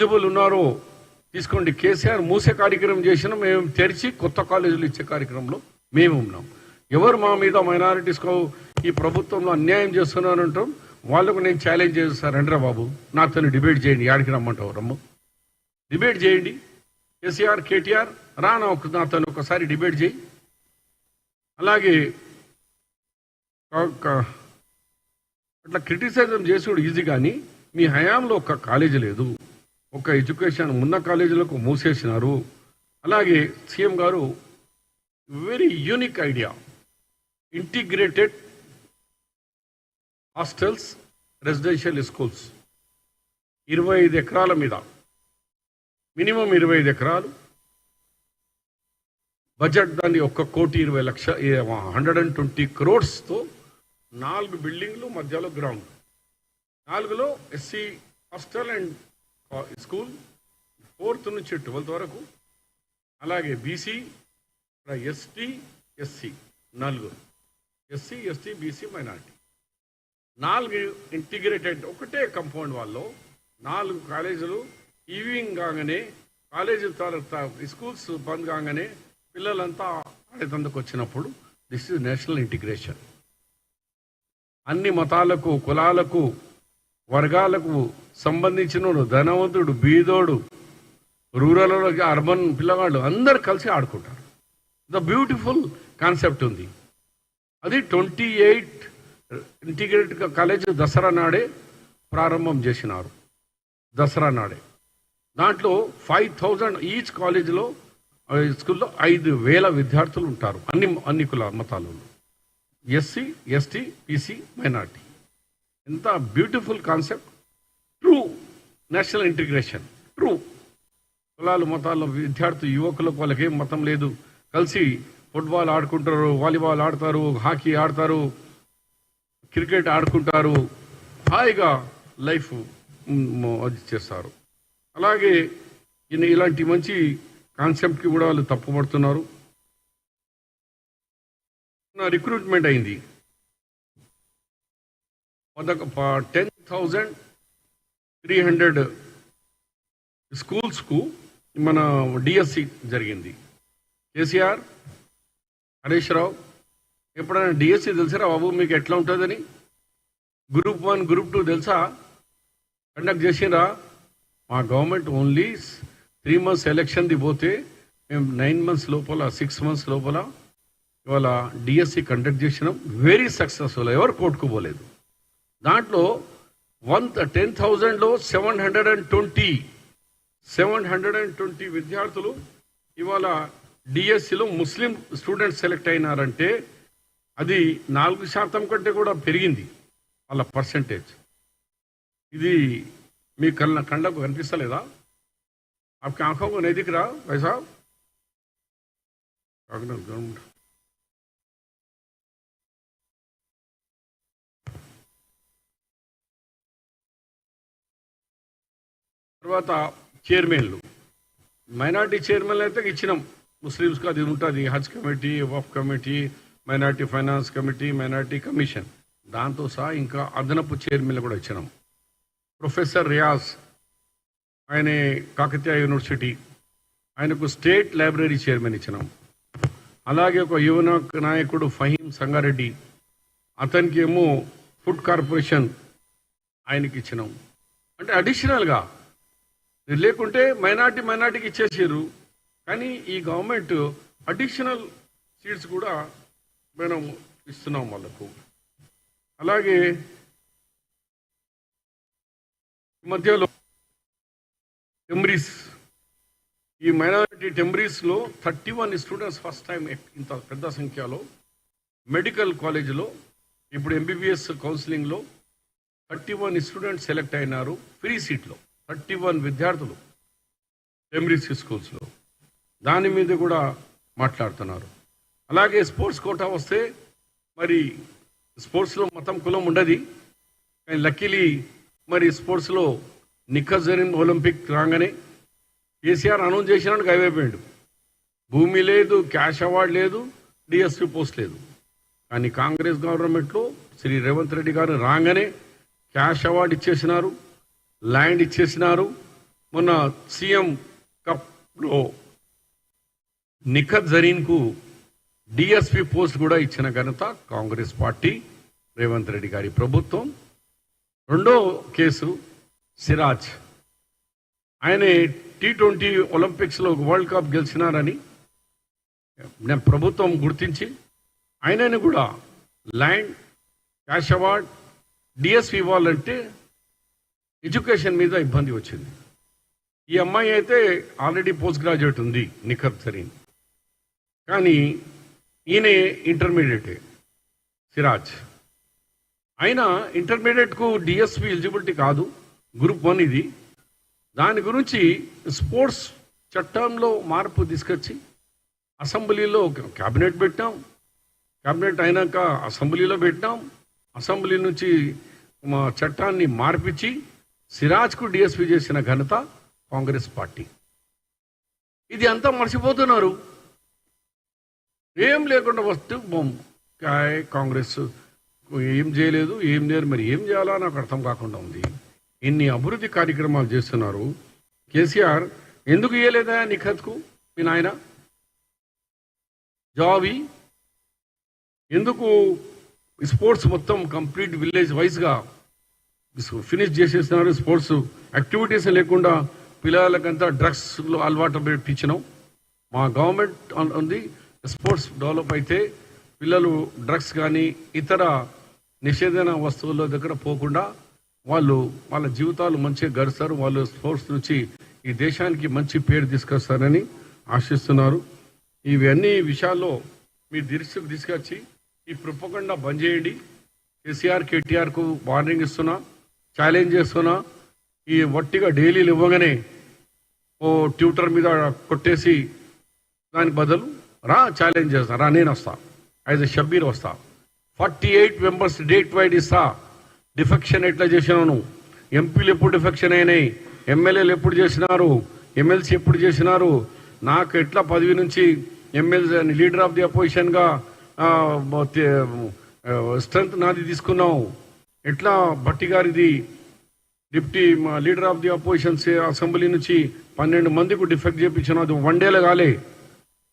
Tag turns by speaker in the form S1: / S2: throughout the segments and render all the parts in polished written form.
S1: Eligible ఉన్నారో తీసుకోండి. కేసీఆర్ మూసే కార్యక్రమం చేసినా మేము తెరిచి కొత్త కాలేజీలు ఇచ్చే కార్యక్రమంలో మేము ఉన్నాం. ఎవరు మా మీద మైనారిటీస్కు ఈ ప్రభుత్వంలో అన్యాయం చేస్తున్నారంటాం వాళ్ళకు నేను ఛాలెంజ్ చేస్తాను. రండిరా బాబు, నాతో డిబేట్ చేయండి. యాడికి రమ్మంటావు? రమ్ము, డిబేట్ చేయండి. కేసీఆర్, కేటీఆర్ రా, నాతో ఒకసారి డిబేట్ చేయి. అలాగే అట్లా క్రిటిసైజం చేసుడు ఈజీ, కానీ మీ హయాంలో ఒక కాలేజీ లేదు, ఒక ఎడ్యుకేషన్ ఉన్న కాలేజీలకు మూసేసినారు. అలాగే సీఎం గారు very unique idea, integrated hostels, residential schools 25 ఎకరాల మీద, మినిమం 25 ఎకరాలు బడ్జెట్, దాన్ని 1,20,00,000 120 crores 4 బిల్డింగ్లు, మధ్యలో గ్రౌండ్, 4లో SC hostel and school 4th నుంచి 12th వరకు. అలాగే BC, ST, SC 4, SC, ST, BC, minority 4 integrated ఒకటే కంపౌండ్ వాళ్ళలో 4 కాలేజీలు. ఈవినింగ్ కాగానే కాలేజీ స్కూల్స్ బంద్ కాగానే పిల్లలంతా ఆడేతందుకు వచ్చినప్పుడు దిస్ ఇస్ నేషనల్ ఇంటిగ్రేషన్. అన్ని మతాలకు, కులాలకు, వర్గాలకు సంబంధించిన ధనవంతుడు, బీదోడు, రూరల్లో అర్బన్ పిల్లవాళ్ళు అందరు కలిసి ఆడుకుంటారు. ద బ్యూటిఫుల్ కాన్సెప్ట్ ఉంది. అది 28 ఇంటిగ్రేటెడ్ కాలేజ్ దసరా నాడే ప్రారంభం చేసినారు. దసరా నాడే దాంట్లో 5,000 ఈచ్ కాలేజీలో, స్కూల్లో 5,000 విద్యార్థులు ఉంటారు. అన్ని కుల మతాలలో, ఎస్సీ, ఎస్టీ, బీసీ, మైనార్టీ. ఎంత beautiful concept. True national integration. True కులాలు, మతాల్లో విద్యార్థులు, యువకులకు వాళ్ళకి ఏం మతం లేదు, కలిసి ఫుట్బాల్ ఆడుకుంటారు, వాలీబాల్ ఆడతారు, హాకీ ఆడతారు, క్రికెట్ ఆడుకుంటారు, హాయిగా లైఫ్ అది చేస్తారు. అలాగే ఇలాంటి మంచి కాన్సెప్ట్కి కూడా వాళ్ళు తప్పుపడుతున్నారు. రిక్రూట్మెంట్ అయింది 10,300 స్కూల్స్కు మన డిఎస్సి జరిగింది. కేసీఆర్, హరీష్ రావు ఎప్పుడైనా డిఎస్సి తెలుసారా బాబు మీకు ఎట్లా ఉంటుందని? గ్రూప్ 1, గ్రూప్ 2 తెలుసా? కండక్ట్ చేసిరా? మా గవర్నమెంట్ ఓన్లీ 3 months ఎలక్షన్ది పోతే మేము 9 months లోపల, 6 months లోపల ఇవాళ డిఎస్సి కండక్ట్ చేసినాం. Very successful. ఎవరు కోర్టుకుపోలేదు. దాంట్లో 10,000లో 720 విద్యార్థులు ఇవాళ డిఎస్సిలో ముస్లిం స్టూడెంట్స్ సెలెక్ట్ అయినారంటే అది 4% కంటే కూడా పెరిగింది వాళ్ళ పర్సంటేజ్. ఇది మీ కళ్ళకు కనిపిస్తలేదా? आपकी आंखों को नहीं दिख रहा भाई साहब? తర్వాత చైర్మన్లు, మైనార్టీ చైర్మన్లు అయితే ఇచ్చినాం. ముస్లిమ్స్కి అది ఉంటుంది, Haj committee, Waqf committee, minority finance committee, minority commission, దాంతో సహా ఇంకా అదనపు చైర్మన్లు కూడా ఇచ్చినాం. ప్రొఫెసర్ రియాజ్, ఆయన కాకతీయ యూనివర్సిటీ, ఆయనకు స్టేట్ లైబ్రరీ చైర్మన్ ఇచ్చినాం. అలాగే ఒక యువన నాయకుడు ఫహీం సంగారెడ్డి, అతనికి ఏమో ఫుడ్ కార్పొరేషన్ ఆయనకి ఇచ్చినాం. అంటే అడిషనల్గా లేకుంటే మైనార్టీకి ఇచ్చేసారు, కానీ ఈ గవర్నమెంట్ అడిషనల్ సీట్స్ కూడా మనం ఇస్తున్నాం వాళ్ళకు. అలాగే మధ్యలో టెంబ్రీస్, ఈ మైనారిటీ టెంబ్రీస్లో 31 స్టూడెంట్స్ ఫస్ట్ టైం ఇంత పెద్ద సంఖ్యలో మెడికల్ కాలేజీలో ఇప్పుడు ఎంబీబీఎస్ కౌన్సిలింగ్లో 31 స్టూడెంట్స్ సెలెక్ట్ అయినారు. ఫ్రీ సీట్లో 31 విద్యార్థులు టెంబ్రీస్ స్కూల్స్లో. దాని మీద కూడా మాట్లాడుతున్నారు. అలాగే స్పోర్ట్స్ కోటా వస్తే మరి స్పోర్ట్స్లో మతం కులం ఉండదు, కానీ లక్కీలీ మరి స్పోర్ట్స్లో నిఖత్ జరీన్ ఒలింపిక్ రాగానే కేసీఆర్ అనౌన్స్ చేసినాడు, గైవైపోయాడు. భూమి లేదు, క్యాష్ అవార్డు లేదు, డిఎస్పీ పోస్ట్ లేదు. కానీ కాంగ్రెస్ గవర్నమెంట్లో శ్రీ రేవంత్ రెడ్డి గారు రాగానే క్యాష్ అవార్డు ఇచ్చేసినారు, ల్యాండ్ ఇచ్చేసినారు, మొన్న సీఎం కప్లో నిఖత్ జరీన్కు డిఎస్పి పోస్ట్ కూడా ఇచ్చిన ఘనత కాంగ్రెస్ పార్టీ, రేవంత్ రెడ్డి గారి ప్రభుత్వం. రెండో కేసు సిరాజ్, ఆయన T20 ఒలింపిక్స్లో వరల్డ్ కప్ గెలిచినారని ప్రభుత్వం గుర్తించి ఆయనని కూడా ల్యాండ్, క్యాష్ అవార్డ్, డిఎస్పి ఇవ్వాలంటే ఎడ్యుకేషన్ మీద ఇబ్బంది వచ్చింది. ఈ అమ్మాయి అయితే ఆల్రెడీ పోస్ట్ గ్రాడ్యుయేట్ ఉంది, నిఖత్ జరీన్, కానీ ఈయన ఇంటర్మీడియటే సిరాజ్. అయినా ఇంటర్మీడియట్కు డిఎస్పి ఎలిజిబిలిటీ కాదు, గ్రూప్ 1 ఇది. దాని గురించి స్పోర్ట్స్ చట్టంలో మార్పు తీసుకొచ్చి అసెంబ్లీలో క్యాబినెట్ పెట్టాం, క్యాబినెట్ అయినాక అసెంబ్లీలో పెట్టాం, అసెంబ్లీ నుంచి మా చట్టాన్ని మార్పించి సిరాజ్కు డిఎస్పి చేసిన ఘనత కాంగ్రెస్ పార్టీ. ఇది అంతా మర్చిపోతున్నారు. ఏం లేకుండా వస్తూ కాంగ్రెస్ ఏం చేయలేదు, ఏం చేయరు, మరి ఏం చేయాలా నాకు అర్థం కాకుండా ఉంది. ఇన్ని అభివృద్ధి కార్యక్రమాలు చేస్తున్నారు. కేసీఆర్ ఎందుకు ఇయ్యలేదా నిఖత్కు మీ నాయన జాబీ? ఎందుకు స్పోర్ట్స్ మొత్తం కంప్లీట్ విలేజ్ వైజ్గా ఫినిష్ చేసేస్తున్నారు? స్పోర్ట్స్ యాక్టివిటీస్ లేకుండా పిల్లలకంతా డ్రగ్స్లో అలవాటు పెట్టించినాం. మా గవర్నమెంట్ ఉంది, స్పోర్ట్స్ డెవలప్ అయితే పిల్లలు డ్రగ్స్ కానీ ఇతర నిషేధన వస్తువుల దగ్గర పోకుండా వాళ్ళ జీవితాలు మంచిగా గడుస్తారు. వాళ్ళు స్పోర్ట్స్ నుంచి ఈ దేశానికి మంచి పేరు తీసుకొస్తారని ఆశిస్తున్నారు. ఇవన్నీ విషయాల్లో మీ దృష్టికి తీసుకొచ్చి ఈ ప్రొపగండా బంద్ చేయండి. కేసీఆర్, కేటీఆర్కు వార్నింగ్ ఇస్తున్నా, ఛాలెంజ్ చేస్తున్నా. ఈ వట్టిగా డైలీలు ఇవ్వగానే ఓ ట్విట్టర్ మీద కొట్టేసి దానికి బదులు ఛాలెంజ్ చేస్తా, నేను వస్తా, యాజ్ ఎ షబ్బీర్ వస్తా, 48 మెంబర్స్ డేట్ వైడ్ ఇస్తా. డిఫెక్షన్ ఎట్లా చేసినాను, ఎంపీలు ఎప్పుడు డిఫెక్షన్ అయినాయి, ఎమ్మెల్యేలు ఎప్పుడు చేసినారు, ఎమ్మెల్సీ ఎప్పుడు చేసినారు, నాకు ఎట్లా పదవి నుంచి ఎమ్మెల్సీ లీడర్ ఆఫ్ ది అపోజిషన్గా స్ట్రెంత్ నాది తీసుకున్నావు, ఎట్లా భట్టి గారిది deputy leader of the opposition assembly నుంచి 12 మందికి డిఫెక్ట్ చేయించిన, అది 1 డేలో కాలే,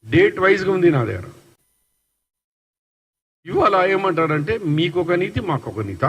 S1: డేట్ వైజ్గా ఉంది నా దగ్గర. ఇవాళ ఏమంటారంటే మీకొక నీతి మాకొక నీత.